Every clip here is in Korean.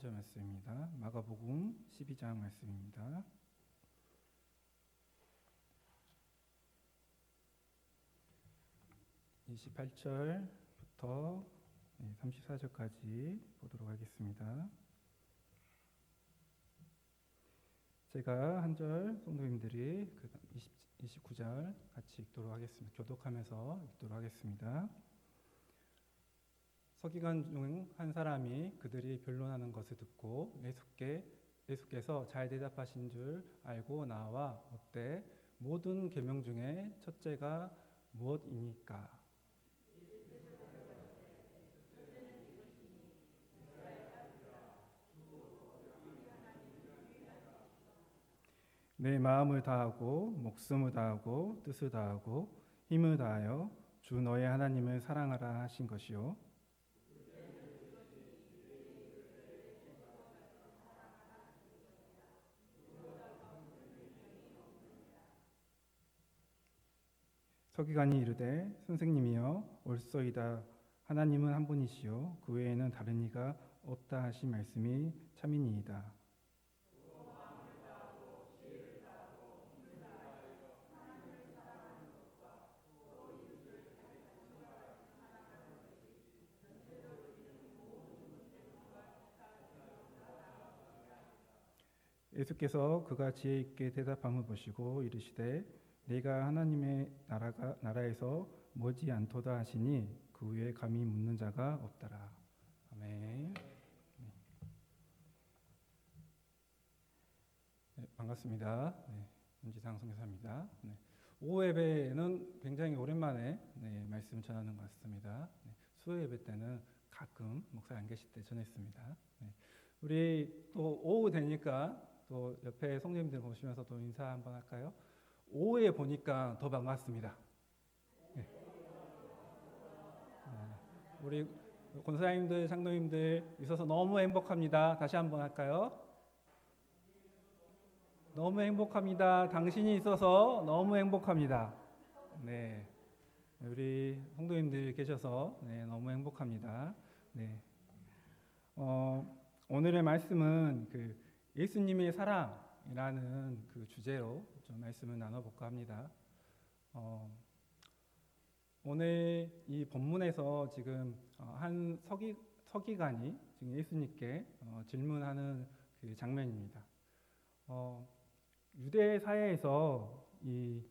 번째 말씀입니다. 마가복음 12장 말씀입니다. 28절부터 34절까지 보도록 하겠습니다. 제가 한 절, 성도님들이 29절 같이 읽도록 하겠습니다. 교독하면서 읽도록 하겠습니다. 서기관 중 한 사람이 그들이 변론하는 것을 듣고 예수께서 잘 대답하신 줄 알고 나와 묻되 모든 계명 중에 첫째가 무엇이니까? 내 마음을 다하고 목숨을 다하고 뜻을 다하고 힘을 다하여 주 너의 하나님을 사랑하라 하신 것이요. 서기관이 이르되 선생님이여 옳소이다. 하나님은 한 분이시요 그 외에는 다른 이가 없다 하신 말씀이 참이니이다. 예수께서 그가 지혜 있게 대답함을 보시고 이르시되 내가 하나님의 나라에서 머지 않도다 하시니 그 후에 감히 묻는 자가 없더라. 아멘. 네, 반갑습니다. 윤지상 선교사입니다. 오후 예배는 굉장히 오랜만에 말씀 전하는 것 같습니다. 수요 예배 때는 가끔 목사 안 계실 때 전했습니다. 우리 또 오후 되니까 또 옆에 성도님들 보시면서 또 인사 한번 할까요? 오후에 보니까 더 반갑습니다. 우리 권사님들, 장로님들 있어서 너무 행복합니다. 다시 한번 할까요? 너무 행복합니다. 당신이 있어서 너무 행복합니다. 네, 우리 성도님들 계셔서 너무 행복합니다. 오늘의 말씀은 예수님의 사랑이라는 주제로 좀 말씀을 나눠볼까 합니다. 오늘 이 본문에서 지금 한 서기관이 지금 예수님께 질문하는 장면입니다. 유대 사회에서 이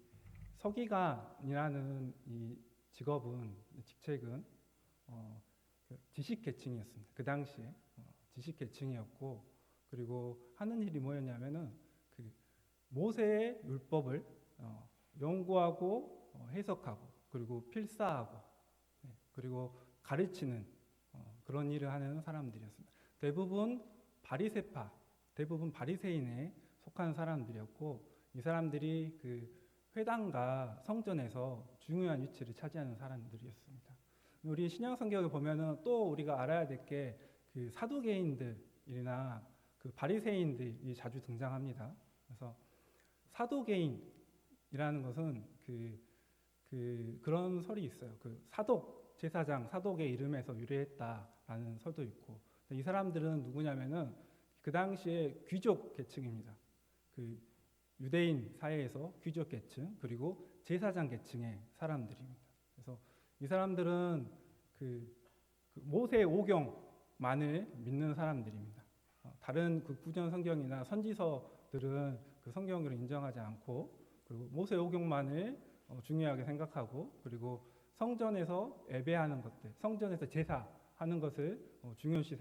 서기관이라는 이 직책은 지식 계층이었습니다. 그 당시에 지식 계층이었고, 그리고 하는 일이 뭐였냐면은 모세의 율법을 연구하고 해석하고, 그리고 필사하고, 그리고 가르치는 그런 일을 하는 사람들이었습니다. 대부분 바리새인에 속한 사람들이었고, 이 사람들이 회당과 성전에서 중요한 위치를 차지하는 사람들이었습니다. 우리 신약 성경을 보면은 또 우리가 알아야 될 게 사두개인들이나 바리새인들이 자주 등장합니다. 그래서 사두개인이라는 것은 그런 설이 있어요. 사독 제사장 사독의 이름에서 유래했다라는 설도 있고, 이 사람들은 누구냐면은 그 당시에 귀족 계층입니다. 유대인 사회에서 귀족 계층, 그리고 제사장 계층의 사람들입니다. 그래서 이 사람들은 모세 오경만을 믿는 사람들입니다. 다른 구전 성경이나 선지서들은 성경으로 인정하지 않고, 그리고 모세 오경만을 중요하게 생각하고, 그리고 성전에서 예배하는 것들, 성전에서 제사하는 것을 중요시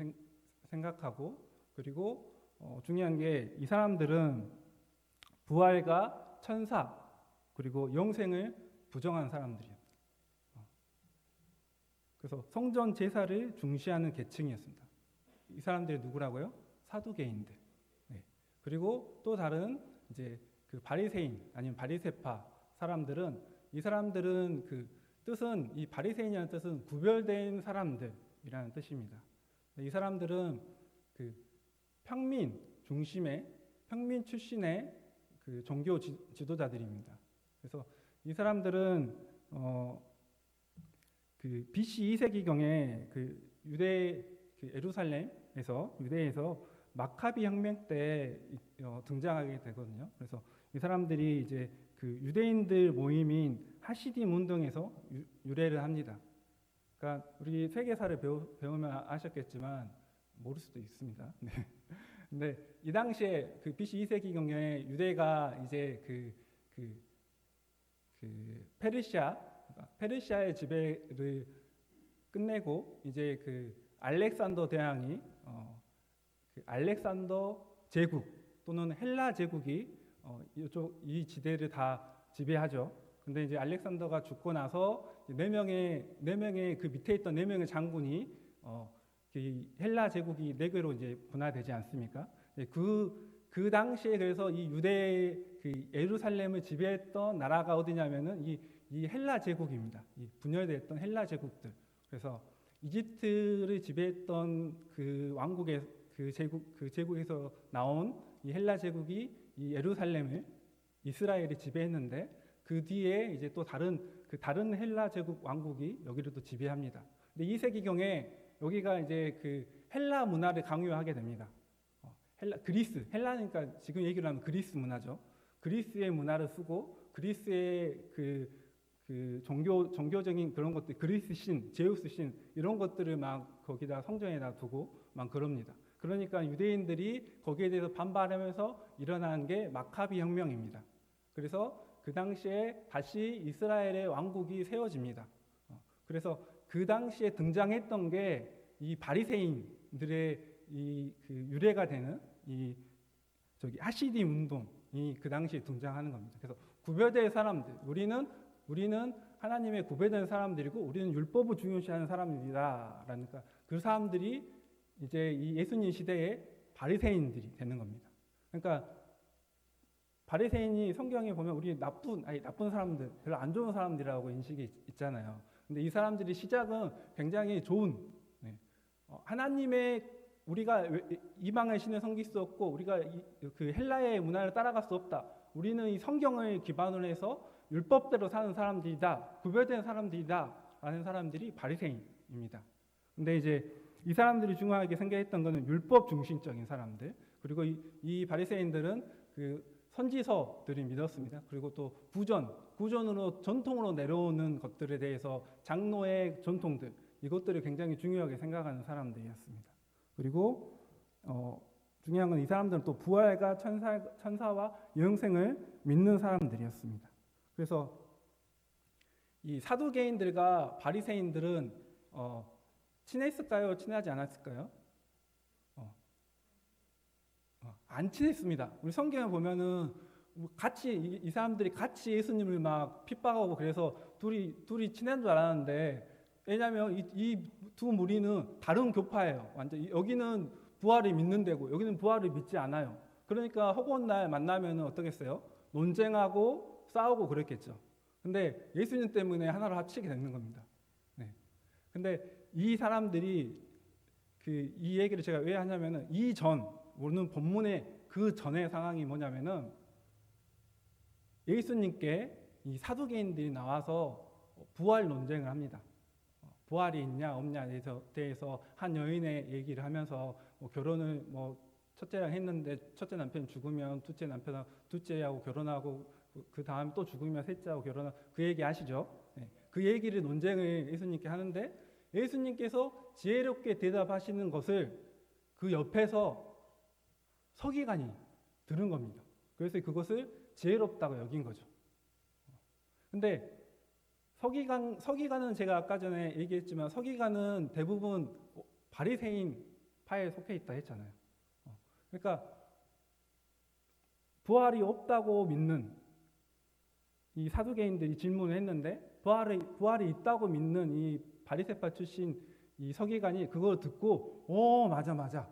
생각하고, 그리고 중요한 게 이 사람들은 부활과 천사, 그리고 영생을 부정한 사람들이에요. 그래서 성전 제사를 중시하는 계층이었습니다. 이 사람들이 누구라고요? 사두개인들. 그리고 또 다른 바리새인 아니면 바리새파 사람들은, 이 사람들은 뜻은, 이 바리새인이라는 뜻은 구별된 사람들이라는 뜻입니다. 이 사람들은 평민 출신의 종교 지도자들입니다. 그래서 이 사람들은 BC 2세기경에 유대 예루살렘 유대에서 마카비 혁명 때 등장하게 되거든요. 그래서 이 사람들이 이제 그 유대인들 모임인 하시딤 운동에서 유래를 합니다. 그러니까 우리 세계사를 배우면 아셨겠지만 모를 수도 있습니다. 네. 근데 이 당시에 그 BC 2세기경에 유대가 이제 페르시아의 지배를 끝내고 이제 그 알렉산더 대왕이 그 알렉산더 제국 또는 헬라 제국이 이 지대를 다 지배하죠. 근데 이제 알렉산더가 죽고 나서 네 명의 그 밑에 있던 네 명의 장군이 그 헬라 제국이 네 개로 이제 분화되지 않습니까? 그 당시에 그래서 이 유대 그 예루살렘을 지배했던 나라가 어디냐면은 이 헬라 제국입니다. 이 분열됐던 헬라 제국들. 그래서 이집트를 지배했던 그 왕국의 그 제국에서 나온 이 헬라 제국이 이 예루살렘을 이스라엘이 지배했는데 그 뒤에 이제 또 다른 헬라 제국 왕국이 여기를 또 지배합니다. 근데 2세기경에 여기가 이제 그 헬라 문화를 강요하게 됩니다. 헬라니까 지금 얘기를 하면 그리스 문화죠. 그리스의 문화를 쓰고 그리스의 그 종교적인 그런 것들, 그리스 신, 제우스 신 이런 것들을 막 거기다 성전에다 두고 막 그럽니다. 그러니까 유대인들이 거기에 대해서 반발하면서 일어난 게 마카비 혁명입니다. 그래서 그 당시에 다시 이스라엘의 왕국이 세워집니다. 그래서 그 당시에 등장했던 게 이 바리새인들의 그 유래가 되는 하시딤 운동이 그 당시에 등장하는 겁니다. 그래서 구별된 사람들, 우리는 하나님의 구별된 사람들이고 우리는 율법을 중요시하는 사람들이다. 그러니까 그 사람들이 이제 이 예수님 시대의 바리새인들이 되는 겁니다. 그러니까 바리새인이 성경에 보면 우리 나쁜 사람들, 별로 안 좋은 사람들이라고 인식이 있잖아요. 근데 이 사람들이 시작은 굉장히 좋은 하나님의 우리가 이방의 신을 섬길 수 없고 우리가 그 헬라의 문화를 따라갈 수 없다. 우리는 이 성경을 기반으로 해서 율법대로 사는 사람들이다. 구별된 사람들이다. 라는 사람들이 바리새인입니다. 근데 이제 이 사람들이 중요하게 생각했던 것은 율법 중심적인 사람들. 그리고 이 바리새인들은 그 선지서들을 믿었습니다. 그리고 또 구전으로 전통으로 내려오는 것들에 대해서 장로의 전통들 이것들을 굉장히 중요하게 생각하는 사람들이었습니다. 그리고 중요한 건 이 사람들은 또 부활과 천사와 영생을 믿는 사람들이었습니다. 그래서 이 사두개인들과 바리새인들은 친했을까요? 친하지 않았을까요? 안 친했습니다. 우리 성경에 보면은 같이 이 사람들이 같이 예수님을 막 핍박하고 그래서 둘이 친한 줄 알았는데 왜냐하면 이 두 무리는 다른 교파예요. 완전 여기는 부활을 믿는 데고 여기는 부활을 믿지 않아요. 그러니까 허구한 날 만나면 어떻겠어요? 논쟁하고 싸우고 그랬겠죠. 근데 예수님 때문에 하나로 합치게 되는 겁니다. 네. 근데 이 사람들이 이 얘기를 제가 왜 하냐면은 오늘 본문의 그 전의 상황이 뭐냐면은 예수님께 이 사두개인들이 나와서 부활 논쟁을 합니다. 부활이 있냐 없냐에 대해서 한 여인의 얘기를 하면서 결혼을 첫째랑 했는데 첫째 남편 죽으면 둘째하고 결혼하고 그 다음 또 죽으면 셋째하고 결혼하고 그 얘기 아시죠? 네. 그 얘기를 논쟁을 예수님께 하는데 예수님께서 지혜롭게 대답하시는 것을 그 옆에서 서기관이 들은 겁니다. 그래서 그것을 지혜롭다고 여긴 거죠. 근데 서기관은 제가 아까 전에 얘기했지만 서기관은 대부분 바리새인 파에 속해 있다 했잖아요. 그러니까 부활이 없다고 믿는 이 사두개인들이 질문을 했는데 부활이 있다고 믿는 이 바리새파 출신 이 서기관이 그걸 듣고 맞아.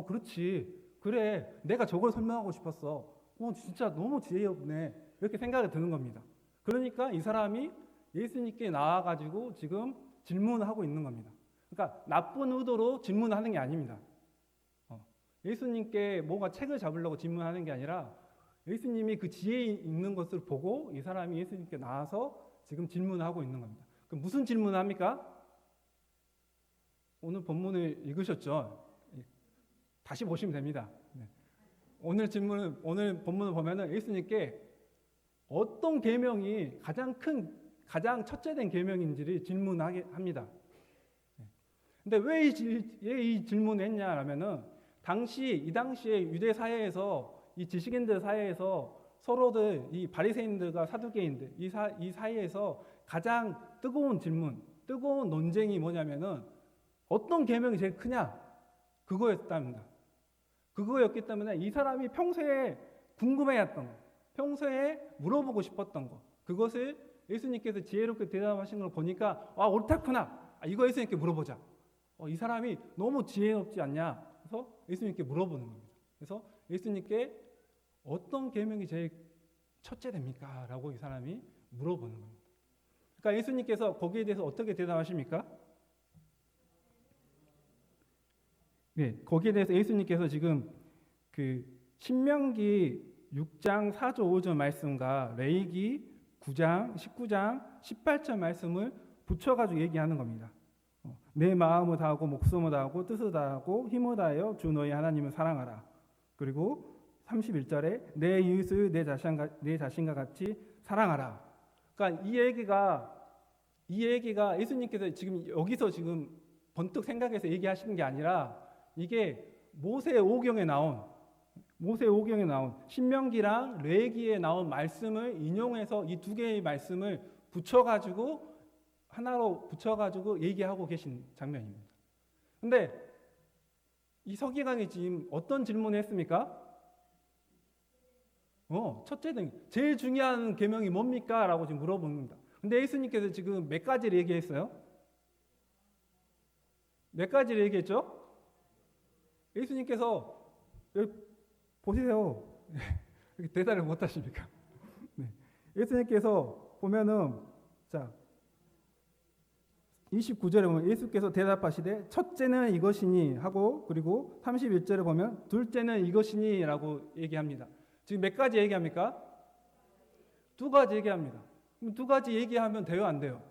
그렇지. 그래. 내가 저걸 설명하고 싶었어. 진짜 너무 지혜롭네. 이렇게 생각이 드는 겁니다. 그러니까 이 사람이 예수님께 나와가지고 지금 질문을 하고 있는 겁니다. 그러니까 나쁜 의도로 질문하는 게 아닙니다. 예수님께 뭔가 책을 잡으려고 질문하는 게 아니라 예수님이 그 지혜 있는 것을 보고 이 사람이 예수님께 나와서 지금 질문하고 있는 겁니다. 그럼 무슨 질문을 합니까? 오늘 본문을 읽으셨죠? 다시 보시면 됩니다. 네. 오늘 본문을 보면은 예수님께 어떤 계명이 가장 첫째된 계명인지를 질문하게 합니다. 근데 왜 이 질문을 했냐라면은 이 당시에 유대 사회에서 이 지식인들 사이에서 서로들 이 바리새인들과 사두개인들 이 사이에서 가장 뜨거운 논쟁이 뭐냐면은 어떤 계명이 제일 크냐 그거였답니다. 그거였기 때문에 이 사람이 평소에 궁금해했던 거, 평소에 물어보고 싶었던 거, 그것을 예수님께서 지혜롭게 대답하신 걸 보니까 옳다구나. 이거 예수님께 물어보자. 이 사람이 너무 지혜롭지 않냐? 그래서 예수님께 물어보는 겁니다. 그래서 예수님께 어떤 계명이 제일 첫째 됩니까? 라고 이 사람이 물어보는 겁니다. 그러니까 예수님께서 거기에 대해서 어떻게 대답하십니까? 네, 거기에 대해서 예수님께서 지금 그 신명기 6장 4절 5절 말씀과 레위기 9장 19장 18절 말씀을 붙여가지고 얘기하는 겁니다. 내 마음을 다하고 목숨을 다하고 뜻을 다하고 힘을 다하여 주 너희 하나님을 사랑하라. 그리고 31절에 내 이웃을 내 자신과 같이 사랑하라. 그러니까 이 얘기가 예수님께서 지금 여기서 지금 번뜩 생각해서 얘기하시는 게 아니라 이게 모세오경에 나온 신명기랑 레위기에 나온 말씀을 인용해서 이 두 개의 말씀을 하나로 붙여가지고 얘기하고 계신 장면입니다. 근데 이 서기관이 지금 어떤 질문을 했습니까? 첫째는 제일 중요한 계명이 뭡니까? 라고 지금 물어봅니다. 근데 예수님께서 지금 몇 가지를 얘기했어요? 몇 가지를 얘기했죠? 예수님께서 여기 보세요. 대답을 못 하십니까? 네. 예수님께서 보면은 29절에 보면 예수께서 대답하시되 첫째는 이것이니 하고 그리고 31절에 보면 둘째는 이것이니 라고 얘기합니다. 지금 몇 가지 얘기합니까? 두 가지 얘기합니다. 그럼 두 가지 얘기하면 돼요, 안 돼요?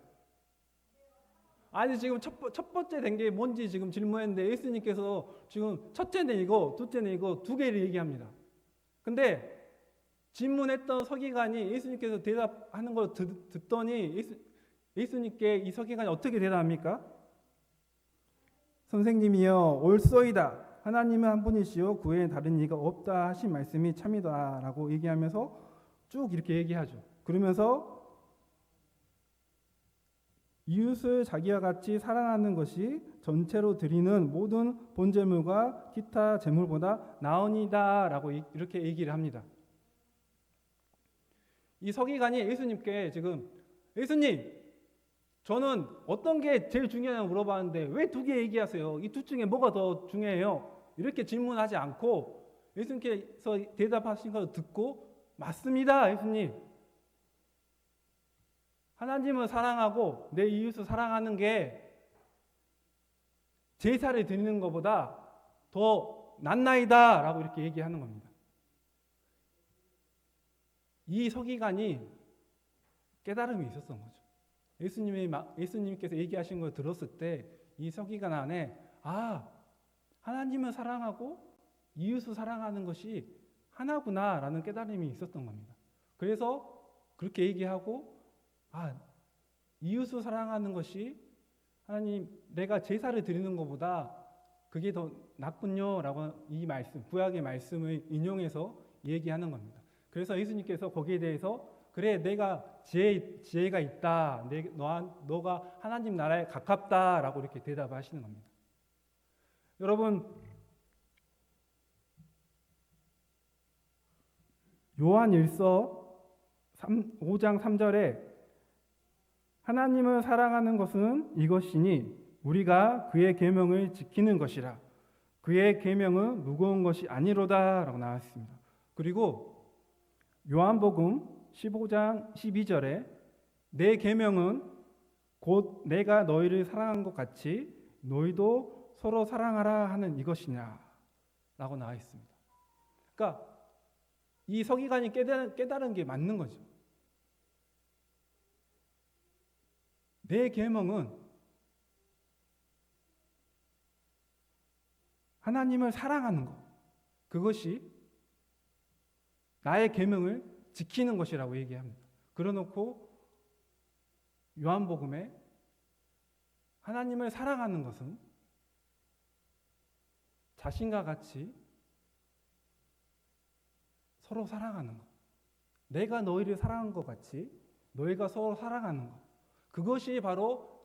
아니 지금 첫 번째 된 게 뭔지 지금 질문했는데 예수님께서 지금 첫째는 이거, 둘째는 이거 두 개를 얘기합니다. 근데 질문했던 서기관이 예수님께서 대답하는 걸 듣더니 예수님께 이 서기관이 어떻게 대답합니까? 선생님이여 옳소이다. 하나님은 한 분이시요 그 외에 다른 이가 없다 하신 말씀이 참이다 라고 얘기하면서 쭉 이렇게 얘기하죠. 그러면서 이웃을 자기와 같이 사랑하는 것이 전체로 드리는 모든 본제물과 기타 제물보다 나으니다 라고 이렇게 얘기를 합니다. 이 서기관이 예수님께 지금 예수님 저는 어떤 게 제일 중요하냐고 물어봤는데 왜 두 개 얘기하세요? 이 둘 중에 뭐가 더 중요해요? 이렇게 질문하지 않고 예수님께서 대답하신 걸 듣고 맞습니다 예수님. 하나님을 사랑하고 내 이웃을 사랑하는 게 제사를 드리는 것보다 더 낫나이다 라고 이렇게 얘기하는 겁니다. 이 서기관이 깨달음이 있었던 거죠. 예수님께서 얘기하신 걸 들었을 때 이 서기관 안에 하나님을 사랑하고 이웃을 사랑하는 것이 하나구나 라는 깨달음이 있었던 겁니다. 그래서 그렇게 얘기하고 이웃을 사랑하는 것이 하나님 내가 제사를 드리는 것보다 그게 더 낫군요 라고 이 말씀 구약의 말씀을 인용해서 얘기하는 겁니다. 그래서 예수님께서 거기에 대해서 그래 내가 지혜가 있다 너가 하나님 나라에 가깝다 라고 이렇게 대답하시는 겁니다. 여러분 요한일서 5장 3절에 하나님을 사랑하는 것은 이것이니 우리가 그의 계명을 지키는 것이라 그의 계명은 무거운 것이 아니로다 라고 나왔습니다. 그리고 요한복음 15장 12절에 내 계명은 곧 내가 너희를 사랑한 것 같이 너희도 서로 사랑하라 하는 이것이냐 라고 나와 있습니다. 그러니까 이 서기관이 깨달은 게 맞는 거죠. 내 계명은 하나님을 사랑하는 것, 그것이 나의 계명을 지키는 것이라고 얘기합니다. 그러놓고 요한복음에 하나님을 사랑하는 것은 자신과 같이 서로 사랑하는 것, 내가 너희를 사랑한 것 같이 너희가 서로 사랑하는 것, 그것이 바로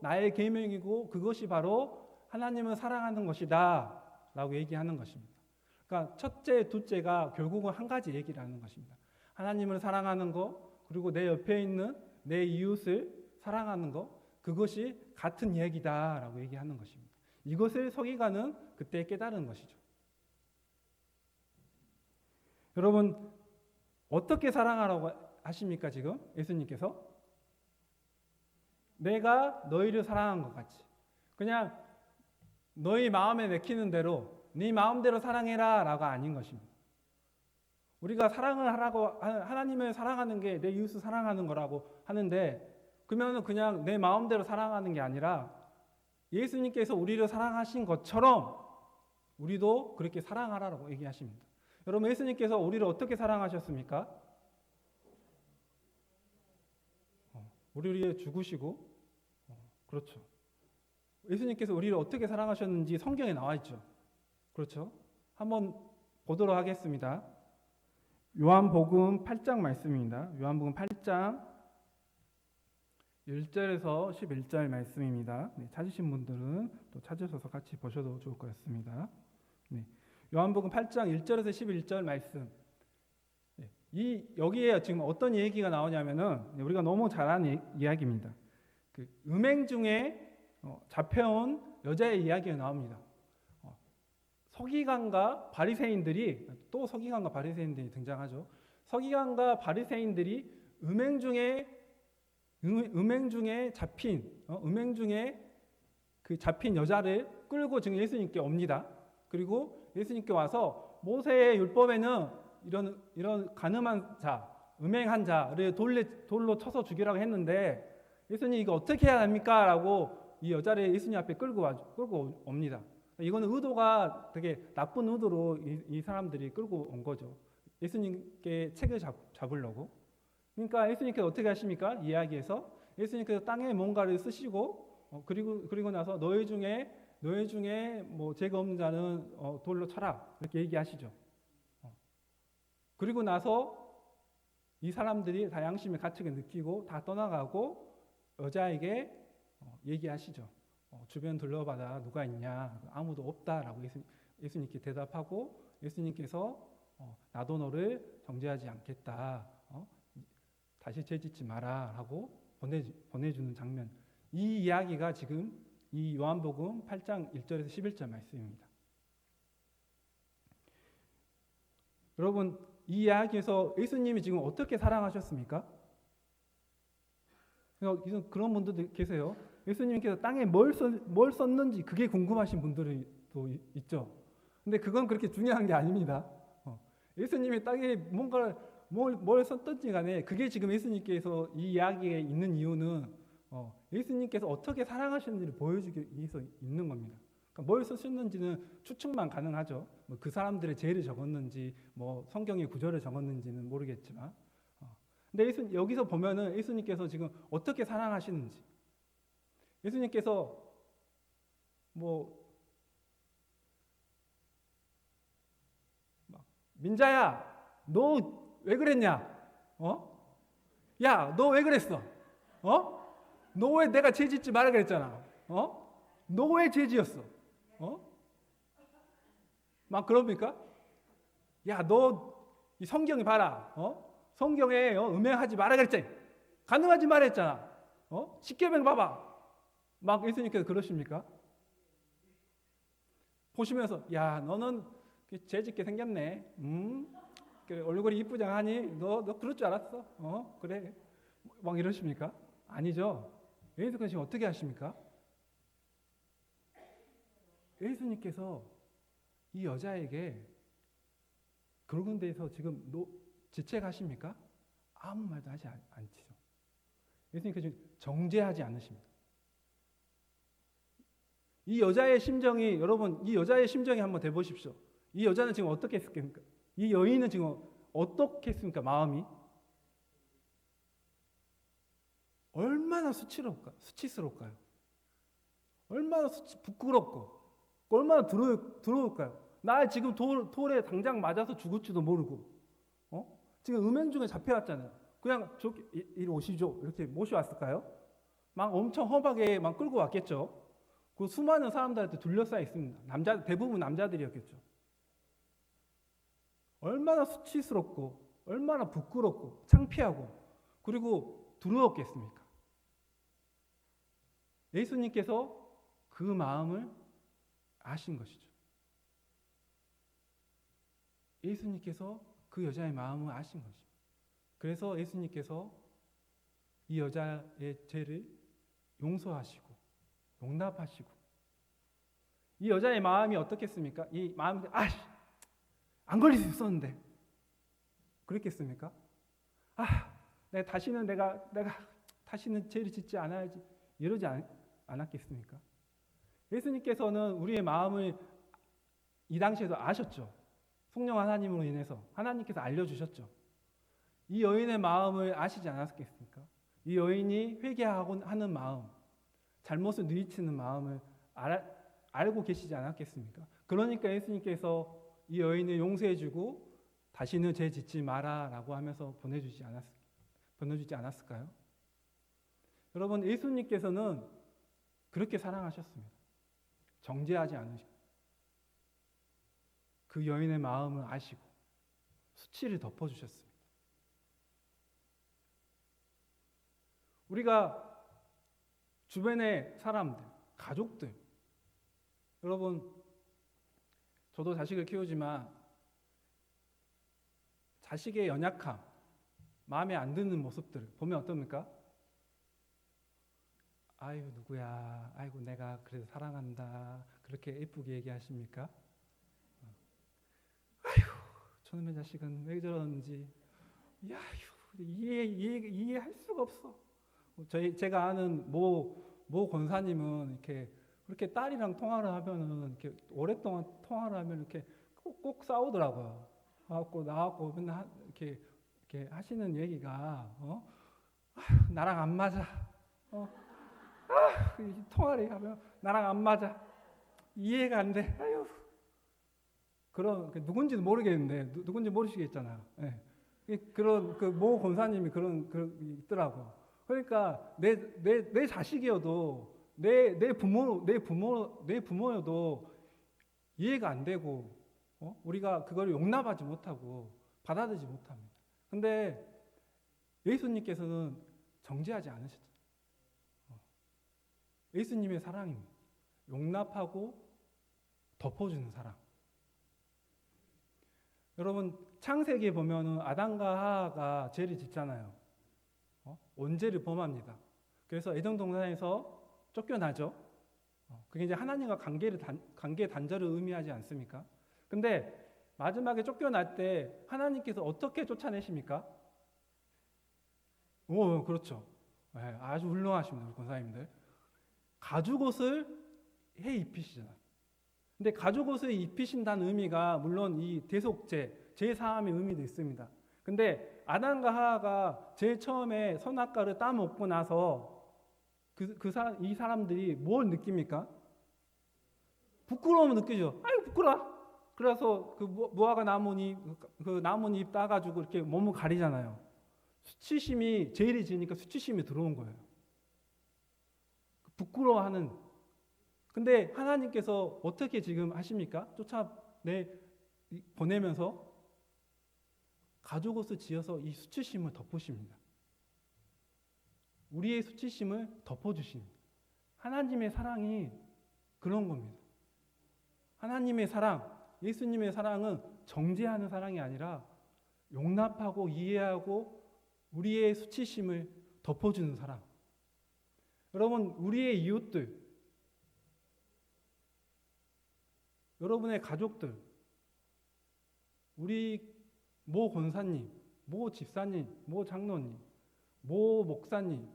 나의 계명이고 그것이 바로 하나님을 사랑하는 것이다 라고 얘기하는 것입니다. 그러니까 첫째, 둘째가 결국은 한 가지 얘기를 하는 것입니다. 하나님을 사랑하는 것, 그리고 내 옆에 있는 내 이웃을 사랑하는 것, 그것이 같은 얘기다 라고 얘기하는 것입니다. 이것을 서기관은 그때 깨달은 것이죠. 여러분, 어떻게 사랑하라고 하십니까 지금 예수님께서? 내가 너희를 사랑한 것 같이, 그냥 너희 마음에 내키는 대로 네 마음대로 사랑해라 라가 아닌 것입니다. 우리가 사랑을 하라고, 하나님을 사랑하는 게 내 이웃을 사랑하는 거라고 하는데, 그러면 그냥 내 마음대로 사랑하는 게 아니라 예수님께서 우리를 사랑하신 것처럼 우리도 그렇게 사랑하라고 얘기하십니다. 여러분, 예수님께서 우리를 어떻게 사랑하셨습니까? 우리를 위해 죽으시고, 그렇죠. 예수님께서 우리를 어떻게 사랑하셨는지 성경에 나와 있죠. 그렇죠. 한번 보도록 하겠습니다. 요한복음 8장 말씀입니다. 요한복음 8장 1절에서 11절 말씀입니다. 네, 찾으신 분들은 또 찾으셔서 같이 보셔도 좋을 것 같습니다. 네, 요한복음 8장 1절에서 11절 말씀. 네, 여기에 지금 어떤 얘기가 나오냐면은 우리가 너무 잘 아는 이야기입니다. 그 음행 중에 잡혀온 여자의 이야기가 나옵니다. 서기관과 바리새인들이, 또 서기관과 바리새인들이 등장하죠. 서기관과 바리새인들이 음행 중에 잡힌 여자를 끌고 지금 예수님께 옵니다. 그리고 예수님께 와서 모세의 율법에는 이런 간음한 자, 음행한 자를 돌로 쳐서 죽이라고 했는데 예수님 이거 어떻게 해야 합니까? 라고 이 여자를 예수님 앞에 끌고 옵니다. 이거는 의도가 되게 나쁜 의도로 이 사람들이 끌고 온 거죠. 예수님께 책을 잡으려고. 그러니까 예수님께서 어떻게 하십니까? 이야기에서 예수님께서 땅에 뭔가를 쓰시고 그리고 나서 너희 중에 뭐 죄가 없는 자는 돌로 쳐라 이렇게 얘기하시죠. 그리고 나서 이 사람들이 다 양심의 가책을 느끼고 다 떠나가고 여자에게 얘기하시죠. 주변 둘러봐라, 누가 있냐? 아무도 없다라고 예수님께 대답하고 예수님께서 나도 너를 정죄하지 않겠다. 다시 죄짓지 마라 하고 보내주는 장면. 이 이야기가 지금 이 요한복음 8장 1절에서 11절 말씀입니다. 여러분, 이 이야기에서 예수님이 지금 어떻게 사랑하셨습니까? 그런 분들도 계세요. 예수님께서 땅에 뭘 썼는지 그게 궁금하신 분들이 또 있죠. 근데 그건 그렇게 중요한 게 아닙니다. 예수님이 땅에 뭘 썼든지 간에 그게 지금 예수님께서 이 이야기에 있는 이유는 예수님께서 어떻게 사랑하셨는지를 보여주기 위해서 있는 겁니다. 그러니까 뭘 쓰셨는지는 추측만 가능하죠. 그 사람들의 죄를 적었는지 성경의 구절을 적었는지는 모르겠지만 근데 여기서 보면은 예수님께서 지금 어떻게 사랑하시는지, 예수님께서 민자야, 너 왜 그랬냐? 야, 너 왜 그랬어? 너 왜 내가 죄 짓지 말라 그랬잖아? 너 왜 죄 지었어? 막 그럽니까? 야, 너 이 성경이 봐라. 성경에 음행하지 말라 그랬잖아. 간음하지 말라 했잖아. 십계명 봐봐. 막 예수님께서 그러십니까? 보시면서 야, 너는 죄 짓게 생겼네. 얼굴이 이쁘장하니 너 그럴 줄 알았어. 그래. 막 이러십니까? 아니죠. 예수님께서 지금 어떻게 하십니까? 예수님께서 이 여자에게 그런 데서 지금 지책하십니까? 아무 말도 하지 않지요. 예수님께서 지금 정죄하지 않으십니다. 이 여자의 심정이, 여러분, 이 여자의 심정이 한번 대보십시오. 이 여자는 지금 어떻게 했습니까? 이 여인은 지금 어떻게 했습니까? 마음이 얼마나 수치스러울까요? 얼마나 부끄럽고 얼마나 두려울까요? 나 지금 돌에 당장 맞아서 죽을지도 모르고, 지금 음행 중에 잡혀왔잖아요. 그냥 이리 오시죠, 이렇게 모셔왔을까요? 막 엄청 험하게 막 끌고 왔겠죠. 그 수많은 사람들한테 둘러싸여 있습니다. 대부분 남자들이었겠죠. 얼마나 수치스럽고 얼마나 부끄럽고 창피하고 그리고 두려웠겠습니까? 예수님께서 그 마음을 아신 것이죠. 예수님께서 그 여자의 마음을 아신 것입니다. 그래서 예수님께서 이 여자의 죄를 용서하시고 용납하시고, 이 여자의 마음이 어떻겠습니까? 이 마음이 안 걸릴 수 있었는데 그랬겠습니까? 내가 다시는 죄를 짓지 않아야지, 이러지 않았겠습니까? 예수님께서는 우리의 마음을 이 당시에도 아셨죠. 성령 하나님으로 인해서 하나님께서 알려주셨죠. 이 여인의 마음을 아시지 않았겠습니까? 이 여인이 회개하고 하는 마음, 잘못을 뉘우치는 마음을 알고 계시지 않았겠습니까? 그러니까 예수님께서 이 여인을 용서해주고 다시는 죄 짓지 마라라고 하면서 보내주지 않았을까요? 여러분, 예수님께서는 그렇게 사랑하셨습니다. 정죄하지 않으시고 그 여인의 마음을 아시고 수치를 덮어주셨습니다. 우리가 주변의 사람들, 가족들, 여러분, 저도 자식을 키우지만 자식의 연약함, 마음에 안 드는 모습들 보면 어떻습니까? 아유, 누구야, 아이고 내가 그래도 사랑한다, 그렇게 예쁘게 얘기하십니까? 아유, 저놈의 자식은 왜 저러는지, 이해할 수가 없어. 제가 아는 모 권사님은 그렇게 딸이랑 통화를 하면은 이렇게 오랫동안 통화를 하면 이렇게 꼭 싸우더라고요. 나하고 맨날 이렇게 하시는 얘기가 나랑 안 맞아. 통화를 하면 나랑 안 맞아. 이해가 안 돼. 아유. 누군지는 모르겠는데 누군지 모르시겠잖아요. 네. 그런 모 권사님이 그런 있더라고. 그러니까 내 자식이어도 내 부모여도 이해가 안 되고 우리가 그걸 용납하지 못하고 받아들이지 못합니다. 근데 예수님께서는 정죄하지 않으셨죠. 예수님의 사랑입니다. 용납하고 덮어주는 사랑. 여러분, 창세기에 보면은 아담과 하와가 죄를 짓잖아요. 원죄를 범합니다. 그래서 에덴 동산에서 쫓겨나죠. 그게 이제 하나님과 관계 단절을 의미하지 않습니까? 근데 마지막에 쫓겨날 때 하나님께서 어떻게 쫓아내십니까? 그렇죠. 네, 아주 훌륭하십니다, 우리 권사님들. 가죽옷을 해 입히시잖아요. 근데 가죽옷을 입히신다는 의미가 물론 이 대속죄, 제사함의 의미도 있습니다. 근데 아담과 하와가 제일 처음에 선악과를 따먹고 나서 이 사람들이 뭘 느낍니까? 부끄러움을 느끼죠. 아이고 부끄러워. 그래서 무화과 나뭇잎 따가지고 이렇게 몸을 가리잖아요. 수치심이, 죄를 지으니까 수치심이 들어온 거예요. 부끄러워하는. 근데 하나님께서 어떻게 지금 하십니까? 보내면서 가죽옷을 지어서 이 수치심을 덮으십니다. 우리의 수치심을 덮어주십니다. 하나님의 사랑이 그런 겁니다. 하나님의 사랑, 예수님의 사랑은 정죄하는 사랑이 아니라 용납하고 이해하고 우리의 수치심을 덮어주는 사랑. 여러분, 우리의 이웃들, 여러분의 가족들, 우리 모 권사님, 모 집사님, 모 장로님, 모 목사님,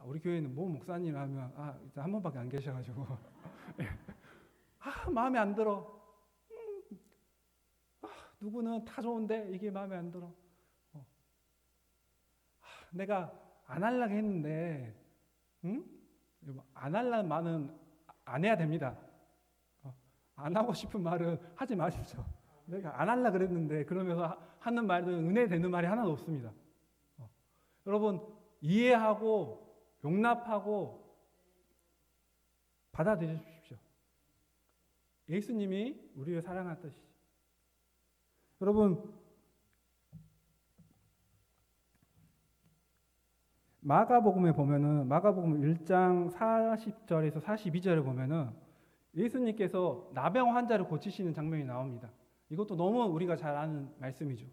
우리 교회는 모 목사님 하면 일단 한 번밖에 안 계셔가지고 마음에 안 들어. 누구는 다 좋은데 이게 마음에 안 들어. 내가 안 하려고 했는데, 응? 안 하려는 말은 안 해야 됩니다. 안 하고 싶은 말은 하지 마십시오. 내가 안 하려고 그랬는데 그러면서 하는 말은 은혜 되는 말이 하나도 없습니다. 여러분, 이해하고 용납하고 받아들여주십시오. 예수님이 우리를 사랑한 뜻이죠. 여러분, 마가복음에 보면은 마가복음 1장 40절에서 42절에 보면은 예수님께서 나병 환자를 고치시는 장면이 나옵니다. 이것도 너무 우리가 잘 아는 말씀이죠.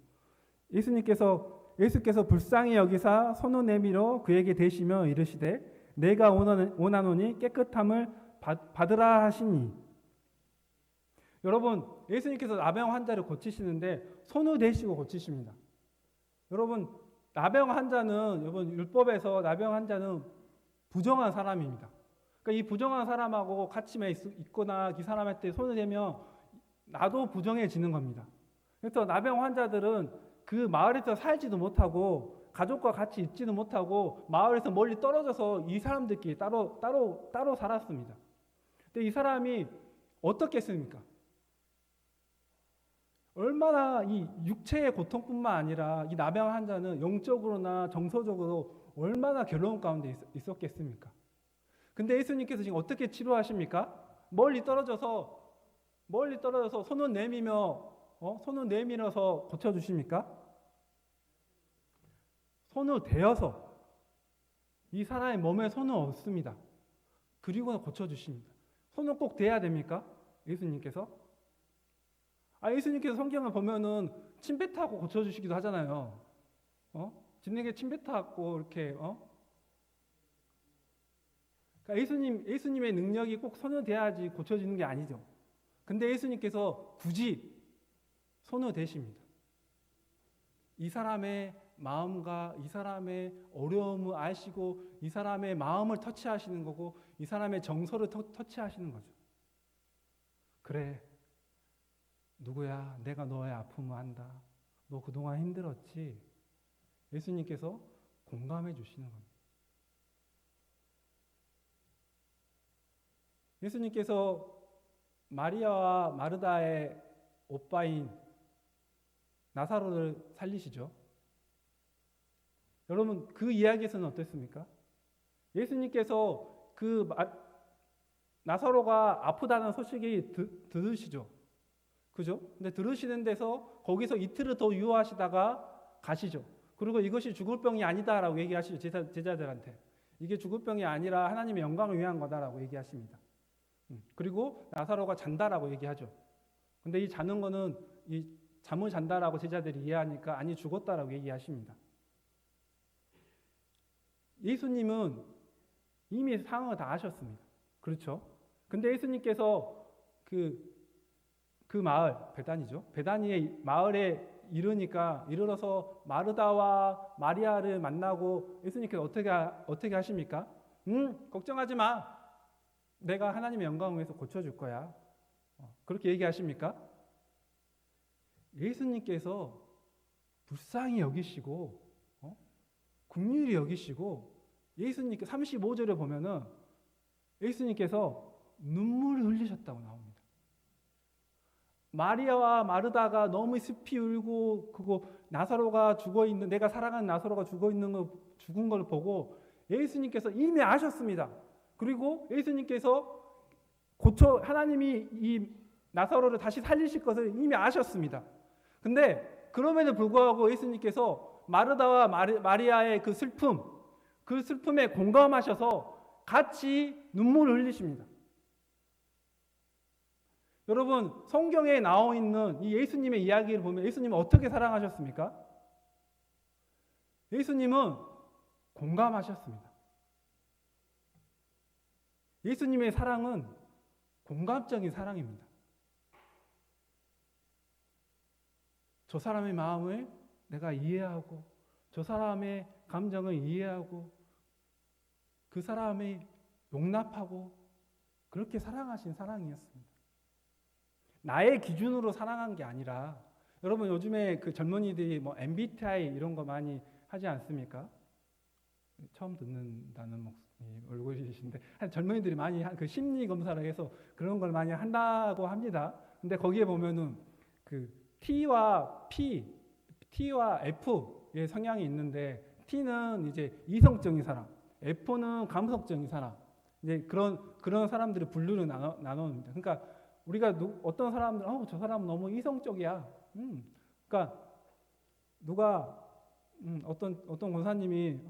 예수께서 불쌍히 여기사 손을 내밀어 그에게 대시며 이르시되 내가 원하노니 깨끗함을 받으라 하시니. 여러분, 예수님께서 나병 환자를 고치시는데 손을 대시고 고치십니다. 여러분, 나병 환자는 율법에서 나병 환자는 부정한 사람입니다. 그러니까 이 부정한 사람하고 같이 있거나 이 사람한테 손을 대면 나도 부정해지는 겁니다. 그래서 나병 환자들은 그 마을에서 살지도 못하고 가족과 같이 있지도 못하고 마을에서 멀리 떨어져서 이 사람들끼리 따로 살았습니다. 근데 이 사람이 어떻겠습니까? 얼마나 이 육체의 고통뿐만 아니라 이 나병 환자는 영적으로나 정서적으로 얼마나 괴로운 가운데 있었겠습니까? 근데 예수님께서 지금 어떻게 치료하십니까? 멀리 떨어져서 손을 내밀어서 고쳐주십니까? 손을 대어서 이 사람의 몸에 손을 얹습니다. 그리고 고쳐주십니다. 손을 꼭 대야 됩니까? 예수님께서? 예수님께서 성경을 보면은 침뱉하고 고쳐주시기도 하잖아요. 진에게 침뱉하고 이렇게 그러니까 예수님의 능력이 꼭 손을 대야지 고쳐지는 게 아니죠. 근데 예수님께서 굳이 손을 대십니다. 이 사람의 마음과 이 사람의 어려움을 아시고 이 사람의 마음을 터치하시는 거고 이 사람의 정서를 터치하시는 거죠. 그래, 누구야? 내가 너의 아픔을 안다. 너 그동안 힘들었지? 예수님께서 공감해 주시는 겁니다. 예수님께서 마리아와 마르다의 오빠인 나사로를 살리시죠. 여러분, 그 이야기에서는 어땠습니까? 예수님께서 나사로가 아프다는 소식이 들으시죠. 그죠? 근데 들으시는 데서 거기서 이틀을 더 유효하시다가 가시죠. 그리고 이것이 죽을 병이 아니다라고 얘기하시죠. 제자들한테. 이게 죽을 병이 아니라 하나님의 영광을 위한 거다라고 얘기하십니다. 그리고 나사로가 잔다라고 얘기하죠. 근데 이 자는 거는 이 잠을 잔다라고 제자들이 이해하니까 아니 죽었다라고 얘기하십니다. 예수님은 이미 상황을 다 아셨습니다. 그렇죠? 근데 예수님께서 그 마을, 베다니죠. 베다니의 마을에 이르러서 마르다와 마리아를 만나고 예수님께서 어떻게 하십니까? 걱정하지 마. 내가 하나님의 영광을 위해서 고쳐줄 거야. 그렇게 얘기하십니까? 예수님께서 불쌍히 여기시고 긍휼히 여기시고 예수님께 35절에 보면은 예수님께서 눈물을 흘리셨다고 나옵니다. 마리아와 마르다가 너무 슬피 울고 나사로가 죽어있는 내가 사랑하는 나사로가 죽은 걸 보고 예수님께서 이미 아셨습니다. 그리고 예수님께서 하나님이 이 나사로를 다시 살리실 것을 이미 아셨습니다. 근데 그럼에도 불구하고 예수님께서 마르다와 마리아의 그 슬픔에 공감하셔서 같이 눈물을 흘리십니다. 여러분, 성경에 나와 있는 이 예수님의 이야기를 보면 예수님은 어떻게 사랑하셨습니까? 예수님은 공감하셨습니다. 예수님의 사랑은 공감적인 사랑입니다. 저 사람의 마음을 내가 이해하고 저 사람의 감정을 이해하고 그 사람의 용납하고 그렇게 사랑하신 사랑이었습니다. 나의 기준으로 사랑한 게 아니라, 여러분 요즘에 그 젊은이들이 뭐 MBTI 이런 거 많이 하지 않습니까? 처음 듣는다는 얼굴이신데, 젊은이들이 많이 그 심리 검사를 해서 그런 걸 많이 한다고 합니다. 근데 거기에 보면은 그 T와 F의 성향이 있는데, T는 이제 이성적인 사람, F는 감성적인 사람, 이제 그런 사람들을 분류를 나눕니다. 그러니까 우리가 어떤 사람들, 저 사람은 너무 이성적이야. 그러니까 누가 어떤 권사님이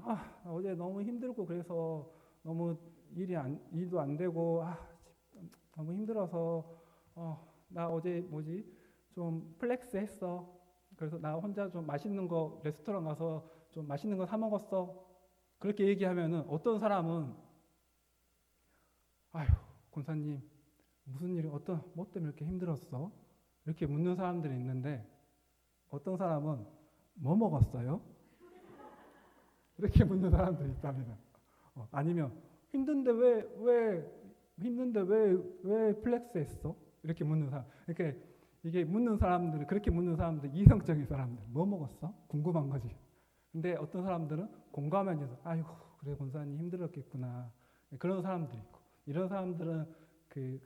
어제 너무 힘들고 그래서 너무 일도 안 되고 너무 힘들어서 나 어제 좀 플렉스 했어. 그래서 나 혼자 좀 맛있는 거 레스토랑 가서 좀 맛있는 거 사 먹었어. 그렇게 얘기하면은 어떤 사람은 아휴 권사님 무슨 일이 뭐 때문에 이렇게 힘들었어? 이렇게 묻는 사람들이 있는데, 어떤 사람은 뭐 먹었어요? 이렇게 묻는 사람들이 있답니다. 아니면 힘든데 왜 플렉스 했어? 이렇게 묻는 사람. 그렇게 이게 그렇게 묻는 사람들, 이성적인 사람들, 뭐 먹었어? 궁금한 거지. 근데 어떤 사람들은 공감하면서 아이고 그래 권사님 힘들었겠구나. 그런 사람들이 있고, 이런 사람들은 그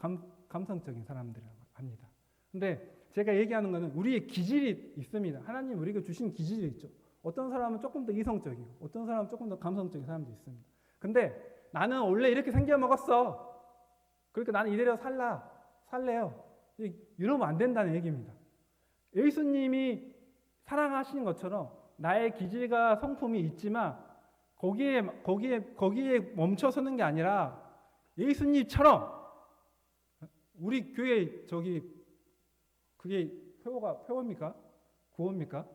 감성적인 사람들이라고 합니다. 근데 제가 얘기하는 거는 우리의 기질이 있습니다. 하나님 우리가 주신 기질이 있죠. 어떤 사람은 조금 더 이성적이고 어떤 사람은 조금 더 감성적인 사람도 있습니다. 근데 나는 원래 이렇게 생겨 먹었어. 그러니까 나는 이대로 살래요. 이러면 안 된다는 얘기입니다. 예수님이 사랑하시는 것처럼 나의 기질과 성품이 있지만 거기에 멈춰서는 게 아니라 예수님처럼, 우리 교회 그게 표어입니까? 구호입니까?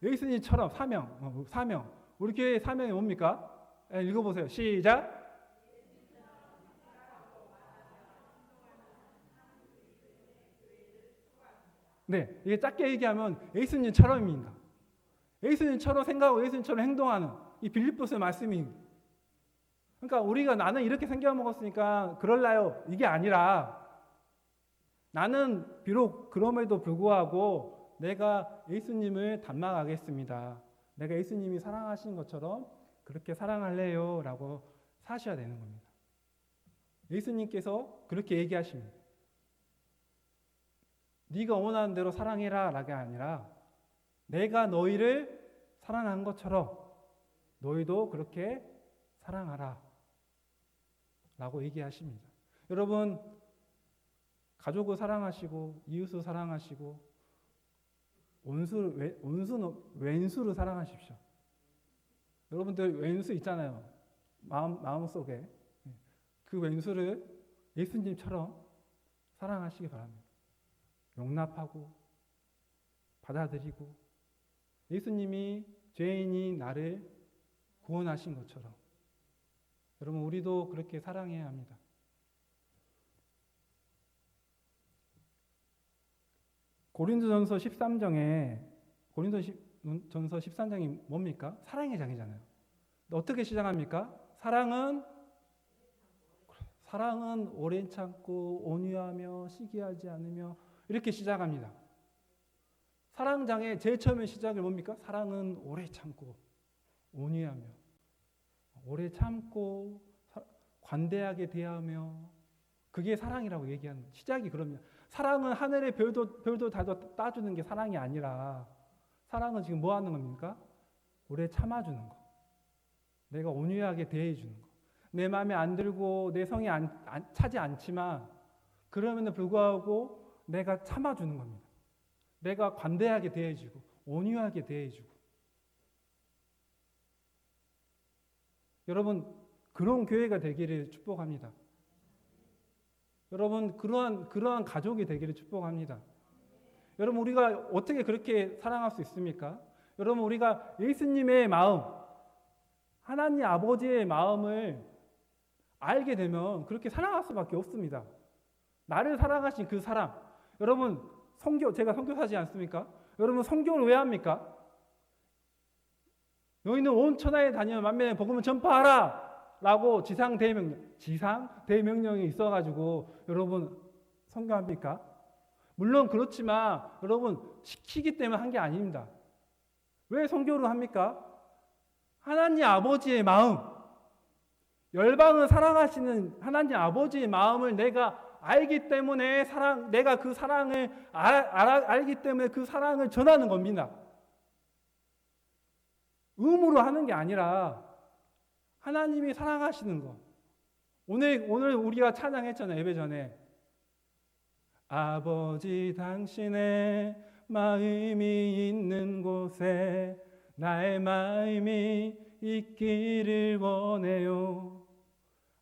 예수님처럼 사명. 우리 교회의 사명이 뭡니까? 읽어보세요. 시작. 네, 이게 짧게 얘기하면 예수님처럼입니다. 예수님처럼 생각하고 예수님처럼 행동하는 이 빌립보서의 말씀이, 그러니까 우리가 나는 이렇게 생겨 먹었으니까 그럴라요 이게 아니라, 나는 비록 그럼에도 불구하고 내가 예수님을 닮아가겠습니다. 내가 예수님이 사랑하시는 것처럼 그렇게 사랑할래요 라고 사셔야 되는 겁니다. 예수님께서 그렇게 얘기하십니다. 네가 원하는 대로 사랑해라 라가 아니라, 내가 너희를 사랑한 것처럼 너희도 그렇게 사랑하라 라고 얘기하십니다. 여러분, 가족을 사랑하시고 이웃을 사랑하시고 왼수를 사랑하십시오. 여러분들 왼수 있잖아요. 마음속에. 그 왼수를 예수님처럼 사랑하시기 바랍니다. 용납하고 받아들이고, 예수님이 죄인이 나를 구원하신 것처럼 여러분 우리도 그렇게 사랑해야 합니다. 고린도전서 13장이 뭡니까? 사랑의 장이잖아요. 어떻게 시작합니까? 사랑은 오래 참고 온유하며 시기하지 않으며, 이렇게 시작합니다. 사랑장의 제일 처음에 시작이 뭡니까? 사랑은 오래 참고 온유하며, 오래 참고 관대하게 대하며, 그게 사랑이라고 얘기하는 시작이 그럽니다. 사랑은 하늘의 별도 다 따주는 게 사랑이 아니라, 사랑은 지금 뭐 하는 겁니까? 오래 참아주는 거. 내가 온유하게 대해주는 거. 내 마음에 안 들고 내 성이 차지 않지만 그럼에도 불구하고 내가 참아주는 겁니다. 내가 관대하게 대해주고 온유하게 대해주고. 여러분, 그런 교회가 되기를 축복합니다. 여러분, 그러한 가족이 되기를 축복합니다. 여러분, 우리가 어떻게 그렇게 사랑할 수 있습니까? 여러분, 우리가 예수님의 마음, 하나님 아버지의 마음을 알게 되면 그렇게 사랑할 수밖에 없습니다. 나를 사랑하신 그 사랑. 여러분, 제가 선교사지 않습니까? 여러분, 선교를 왜 합니까? 너희는 온 천하에 다니며 만민의 복음을 전파하라. 라고 지상 대명령이 있어가지고 여러분 선교합니까? 물론 그렇지만 여러분 시키기 때문에 한 게 아닙니다. 왜 선교를 합니까? 하나님 아버지의 마음, 열방을 사랑하시는 하나님 아버지의 마음을 내가 알기 때문에 내가 그 사랑을 알기 때문에 그 사랑을 전하는 겁니다. 의무로 하는 게 아니라 하나님이 사랑하시는 거. 오늘 우리가 찬양했잖아요. 예배 전에. 아버지 당신의 마음이 있는 곳에 나의 마음이 있기를 원해요.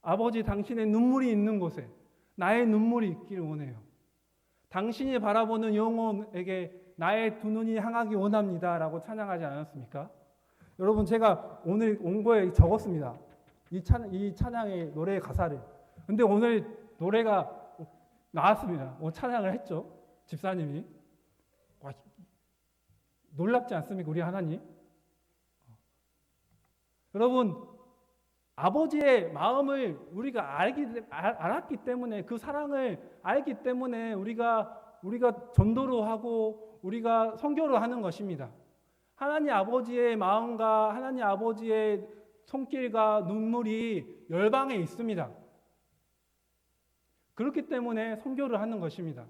아버지 당신의 눈물이 있는 곳에 나의 눈물이 있기를 원해요. 당신이 바라보는 영혼에게 나의 두 눈이 향하기 원합니다. 라고 찬양하지 않았습니까? 여러분 제가 오늘 온 거에 적었습니다. 이 찬양의 노래의 가사를. 근데 오늘 노래가 나왔습니다. 찬양을 했죠. 집사님이. 와, 놀랍지 않습니까? 우리 하나님. 여러분 아버지의 마음을 우리가 알았기 때문에 그 사랑을 알기 때문에 우리가 전도를 하고 우리가 선교를 하는 것입니다. 하나님 아버지의 마음과 하나님 아버지의 손길과 눈물이 열방에 있습니다. 그렇기 때문에 선교를 하는 것입니다.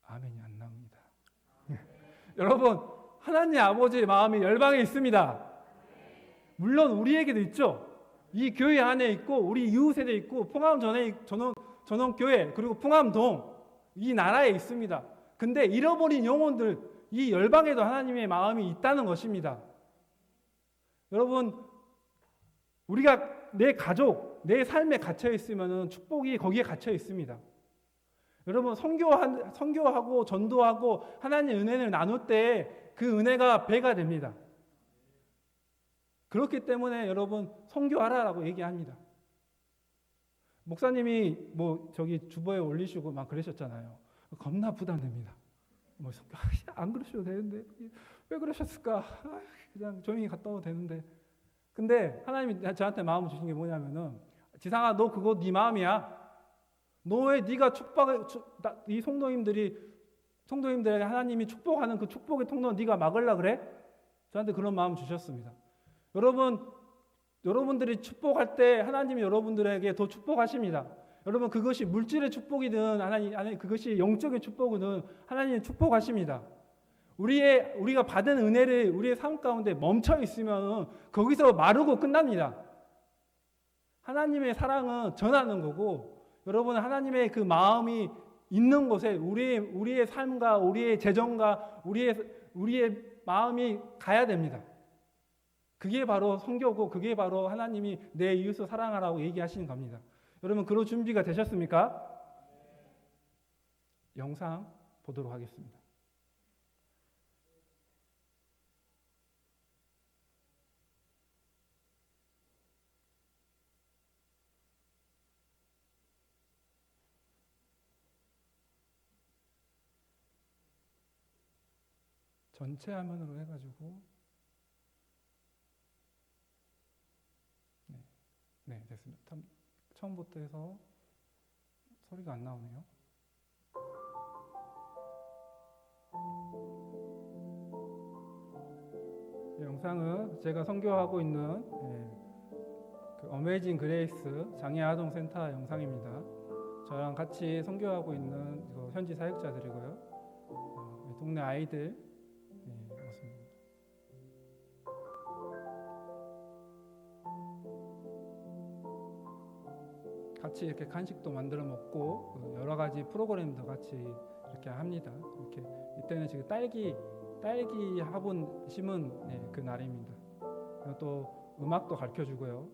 아멘이 안 나옵니다. 여러분 하나님 아버지의 마음이 열방에 있습니다. 물론 우리에게도 있죠. 이 교회 안에 있고 우리 이웃에도 있고 풍암 전원교회 그리고 풍암동 이 나라에 있습니다. 근데 잃어버린 영혼들 이 열방에도 하나님의 마음이 있다는 것입니다. 여러분 우리가 내 가족, 내 삶에 갇혀 있으면 축복이 거기에 갇혀 있습니다. 여러분 선교하고 전도하고 하나님의 은혜를 나눌 때 그 은혜가 배가 됩니다. 그렇기 때문에 여러분 선교하라라고 얘기합니다. 목사님이 저기 주보에 올리시고 막 그러셨잖아요. 겁나 부담됩니다. 안 그러셔도 되는데 왜 그러셨을까? 그냥 조용히 갔다 오면 되는데. 근데 하나님이 저한테 마음을 주신 게 뭐냐면은 지상아 너 그거 네 마음이야. 너 왜 네가 이 성도님들에게 하나님이 축복하는 그 축복의 통로 네가 막으려 그래? 저한테 그런 마음 주셨습니다. 여러분들이 축복할 때 하나님이 여러분들에게 더 축복하십니다. 여러분 그것이 물질의 축복이든 그것이 영적인 축복이든 하나님이 축복하십니다. 우리가 받은 은혜를 우리의 삶 가운데 멈춰 있으면 거기서 마르고 끝납니다. 하나님의 사랑은 전하는 거고 여러분 하나님의 그 마음이 있는 곳에 우리의 삶과 우리의 재정과 우리의 마음이 가야 됩니다. 그게 바로 선교고 그게 바로 하나님이 내 이웃을 사랑하라고 얘기하시는 겁니다. 여러분 그런 준비가 되셨습니까? 영상 보도록 하겠습니다. 전체 화면으로 해가지고 네 됐습니다. 처음부터 해서 소리가 안 나오네요. 이 영상은 제가 선교하고 있는 그 어메이징 그레이스 장애아동센터 영상입니다. 저랑 같이 선교하고 있는 현지 사역자들이고요. 동네 아이들 모습입니다. 같이 이렇게 간식도 만들어 먹고 여러 가지 프로그램도 같이 이렇게 합니다. 이렇게 이때는 지금 딸기 화분 심은 그 날입니다. 또 음악도 가르쳐 주고요.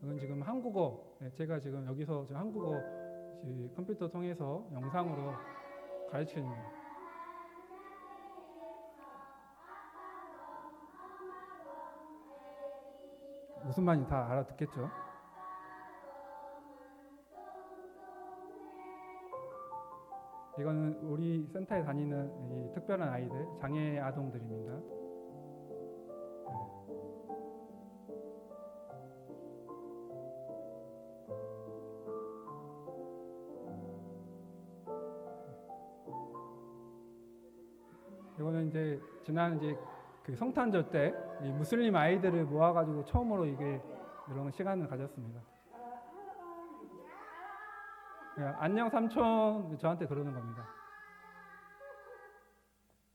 이건 지금 한국어 제가 지금 여기서 한국어 컴퓨터 통해서 영상으로 가르칩니다. 무슨 말인지 다 알아듣겠죠? 이거는 우리 센터에 다니는 이 특별한 아이들, 장애 아동들입니다. 이거는 이제 지난 이제 그 성탄절 때 이 무슬림 아이들을 모아가지고 처음으로 이게 이런 시간을 가졌습니다. 예, 안녕 삼촌 저한테 그러는 겁니다.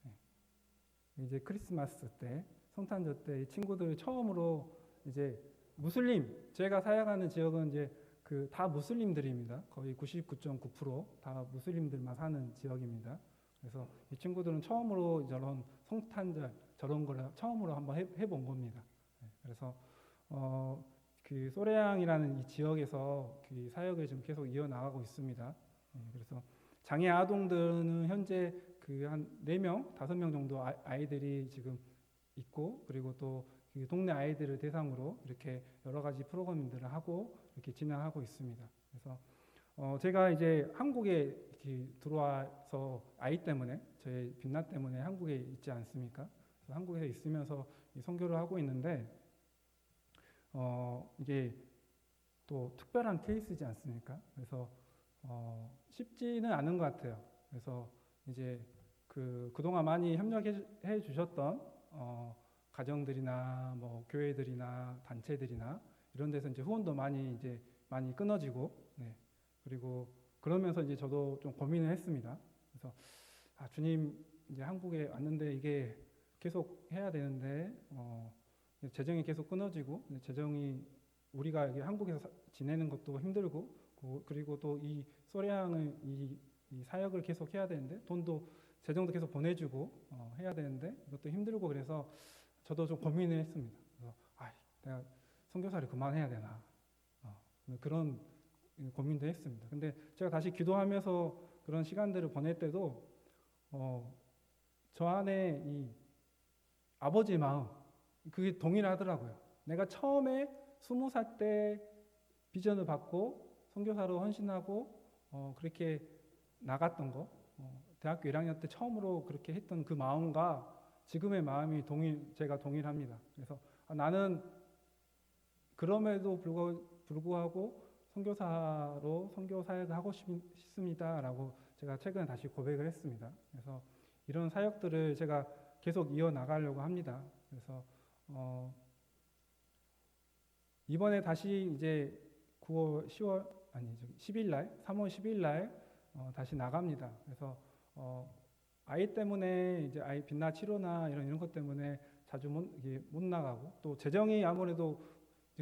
예, 이제 크리스마스 때, 성탄절 때 이 친구들 처음으로 이제 무슬림, 제가 사역하는 지역은 이제 그 다 무슬림들입니다. 거의 99.9%다 무슬림들만 사는 지역입니다. 그래서 이 친구들은 처음으로 저런 성탄절 저런 걸 처음으로 한번 해본 겁니다. 예, 그래서 그 소래양이라는 이 지역에서 그 사역을 지금 계속 이어나가고 있습니다. 예, 그래서 장애 아동들은 현재 그 한 4명, 5명 정도 아이들이 지금 있고, 그리고 또 그 동네 아이들을 대상으로 이렇게 여러 가지 프로그램들을 하고 이렇게 진행하고 있습니다. 그래서 제가 이제 한국에 이렇게 들어와서 아이 때문에, 저의 빛나 때문에 한국에 있지 않습니까? 그래서 한국에 있으면서 이 선교를 하고 있는데, 이게 또 특별한 케이스지 않습니까? 그래서 쉽지는 않은 것 같아요. 그래서 이제 그동안 많이 협력해 주셨던 가정들이나 뭐 교회들이나 단체들이나 이런 데서 이제 후원도 많이 끊어지고, 네. 그리고 그러면서 이제 저도 좀 고민을 했습니다. 그래서 주님, 이제 한국에 왔는데 이게 계속 해야 되는데 재정이 계속 끊어지고, 재정이 우리가 여기 한국에서 지내는 것도 힘들고, 그리고 또 이 소래양을 이 사역을 계속 해야 되는데 재정도 계속 보내주고 해야 되는데 이것도 힘들고, 그래서 저도 좀 고민을 했습니다. 그래서 내가 선교사를 그만해야 되나 그런 고민도 했습니다. 근데 제가 다시 기도하면서 그런 시간들을 보낼 때도 저 안에 이 아버지의 마음, 그게 동일하더라고요. 내가 처음에 20살 때 비전을 받고 선교사로 헌신하고 그렇게 나갔던 거, 대학교 1학년 때 처음으로 그렇게 했던 그 마음과 지금의 마음이 제가 동일합니다. 그래서 나는 그럼에도 불구하고 선교사로 선교 사역을 하고 싶습니다라고 제가 최근에 다시 고백을 했습니다. 그래서 이런 사역들을 제가 계속 이어나가려고 합니다. 그래서 이번에 다시 이제 3월 10일 날 다시 나갑니다. 그래서 아이 때문에 이제 아이 빛나 치료나 이런 것 때문에 자주 못 나가고, 또 재정이 아무래도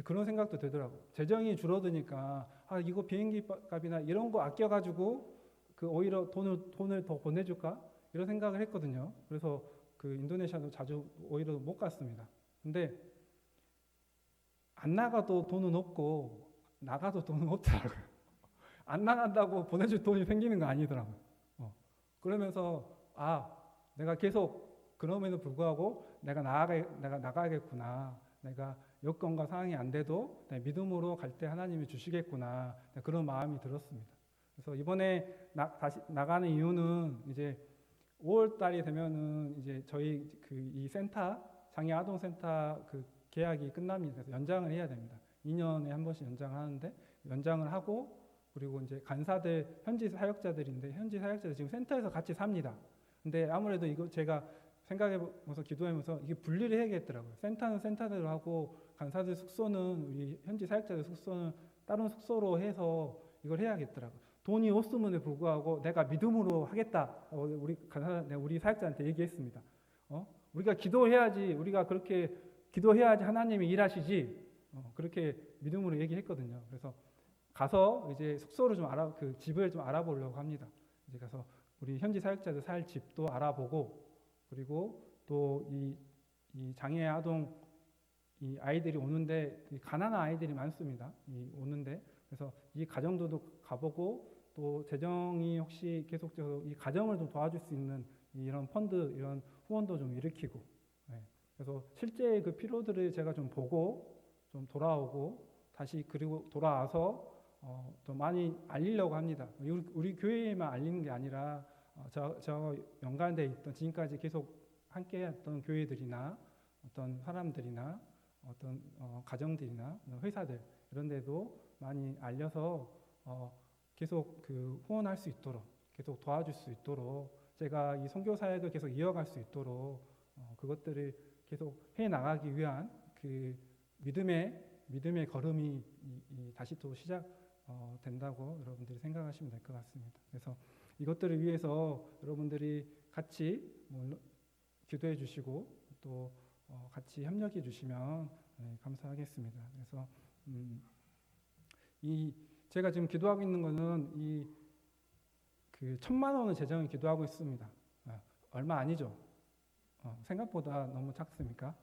그런 생각도 들더라고. 재정이 줄어드니까 이거 비행기 값이나 이런 거 아껴가지고 오히려 돈을 더 보내줄까 이런 생각을 했거든요. 그래서 그 인도네시아도 자주 오히려 못 갔습니다. 근데 안 나가도 돈은 없고 나가도 돈은 없더라고요. 안 나간다고 보내줄 돈이 생기는 거 아니더라고요. 그러면서 내가 계속 그럼에도 불구하고 내가 나가야겠구나. 내가 여건과 상황이 안 돼도 믿음으로 갈 때 하나님이 주시겠구나. 그런 마음이 들었습니다. 그래서 이번에 다시 나가는 이유는 이제 5월 달이 되면은 이제 저희 이 센터, 장애 아동 센터 계약이 끝납니다. 그래서 연장을 해야 됩니다. 2년에 한 번씩 연장하는데 연장을 하고, 그리고 이제 간사들, 현지 사역자들인데 현지 사역자들 지금 센터에서 같이 삽니다. 근데 아무래도 이거 제가 생각해보면서 기도하면서 이게 분리를 해야겠더라고요. 센터는 센터대로 하고 간사들 숙소는 우리 현지 사역자들 숙소는 다른 숙소로 해서 이걸 해야겠더라고요. 돈이 없음에도 불구하고 내가 믿음으로 하겠다. 우리 사역자한테 얘기했습니다. 우리가 기도해야지, 우리가 그렇게 기도해야지 하나님이 일하시지. 그렇게 믿음으로 얘기했거든요. 그래서 가서 이제 숙소를 집을 좀 알아보려고 합니다. 이제 가서 우리 현지 사역자들 살 집도 알아보고, 그리고 또 이 장애 아동 이 아이들이 오는데 가난한 아이들이 많습니다. 오는데 그래서 이 가정들도 가보고, 또 재정이 혹시 계속적으로 이 가정을 좀 도와줄 수 있는 이런 펀드, 이런 후원도 좀 일으키고, 그래서 실제 그 필요들을 제가 좀 보고 좀 돌아오고, 다시 그리고 돌아와서 또 많이 알리려고 합니다. 우리 교회에만 알리는 게 아니라 저 연관돼 있던 지금까지 계속 함께했던 교회들이나 어떤 사람들이나 어떤 가정들이나 회사들 이런 데도 많이 알려서 계속 후원할 수 있도록, 계속 도와줄 수 있도록 제가 이 선교 사역을 계속 이어갈 수 있도록 그것들을 계속 해 나가기 위한 그 믿음의 걸음이 다시 또 시작 된다고 여러분들이 생각하시면 될 것 같습니다. 그래서 이것들을 위해서 여러분들이 같이 기도해 주시고 또 같이 협력해 주시면 감사하겠습니다. 그래서 제가 지금 기도하고 있는 것은 그 1,000만 원의 재정을 기도하고 있습니다. 얼마 아니죠? 생각보다 너무 작습니까?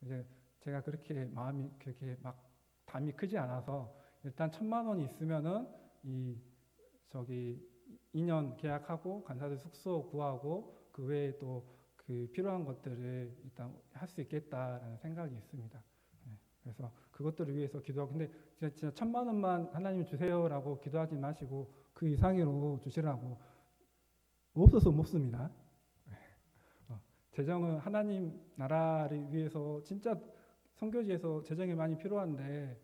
이제 제가 그렇게 마음이 그렇게 막 담이 크지 않아서 일단 1,000만 원이 있으면은 2년 계약하고 간사들 숙소 구하고 그 외에 또 그 필요한 것들을 일단 할 수 있겠다라는 생각이 있습니다. 그래서 그것들을 위해서 기도하고, 근데 진짜 1,000만 원만 하나님 주세요라고 기도하지 마시고 그 이상으로 주시라고 없어서 못 씁니다. 재정은 하나님 나라를 위해서 진짜 선교지에서 재정이 많이 필요한데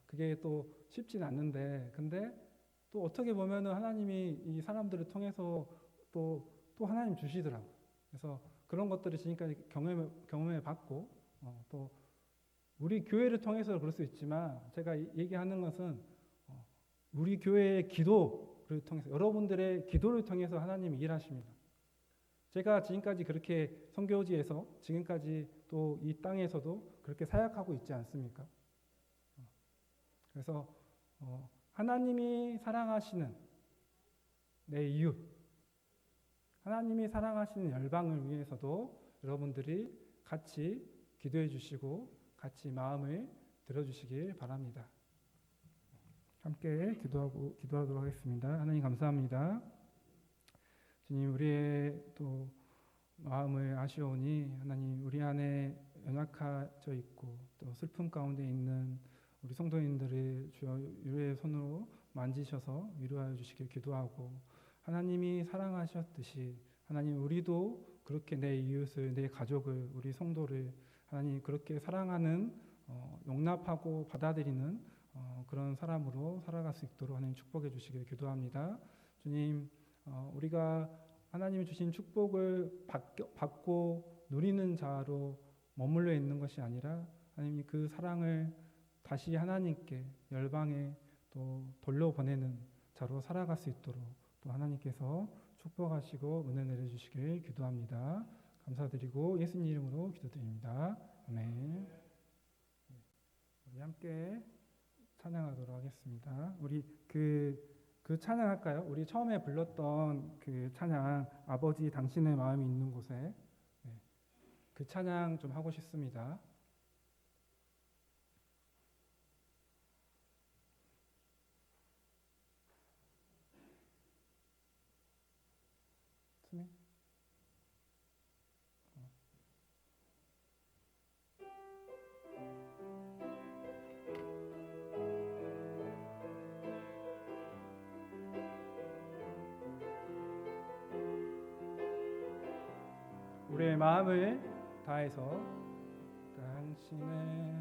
그게 또 쉽진 않는데, 근데 또 어떻게 보면은 하나님이 이 사람들을 통해서 또 하나님 주시더라고. 그래서 그런 것들을 지금까지 경험해 봤고 또 우리 교회를 통해서 그럴 수 있지만 제가 얘기하는 것은 우리 교회의 기도를 통해서, 여러분들의 기도를 통해서 하나님이 일하십니다. 제가 지금까지 그렇게 선교지에서 지금까지 또 이 땅에서도 그렇게 사역하고 있지 않습니까? 그래서 하나님이 사랑하시는 내 이웃, 하나님이 사랑하시는 열방을 위해서도 여러분들이 같이 기도해 주시고 같이 마음을 들어주시길 바랍니다. 함께 기도하도록 하겠습니다. 하나님 감사합니다. 주님, 우리의 또 마음을 아시오니 하나님, 우리 안에 연약해져 있고 또 슬픔 가운데 있는 우리 성도님들을 주여 유의 손으로 만지셔서 위로하여 주시길 기도하고, 하나님이 사랑하셨듯이 하나님 우리도 그렇게 내 이웃을, 내 가족을, 우리 성도를 하나님 그렇게 사랑하는 용납하고 받아들이는 그런 사람으로 살아갈 수 있도록 하나님 축복해 주시길 기도합니다. 주님, 우리가 하나님이 주신 축복을 받고 누리는 자로 머물러 있는 것이 아니라 하나님이 그 사랑을 다시 하나님께 열방에 또 돌려보내는 자로 살아갈 수 있도록 또 하나님께서 축복하시고 은혜 내려주시길 기도합니다. 감사드리고 예수님 이름으로 기도드립니다. 아멘. 우리 함께 찬양하도록 하겠습니다. 우리 그 찬양할까요? 우리 처음에 불렀던 그 찬양, 아버지 당신의 마음이 있는 곳에, 그 찬양 좀 하고 싶습니다. 우리의 마음을 다해서 당신의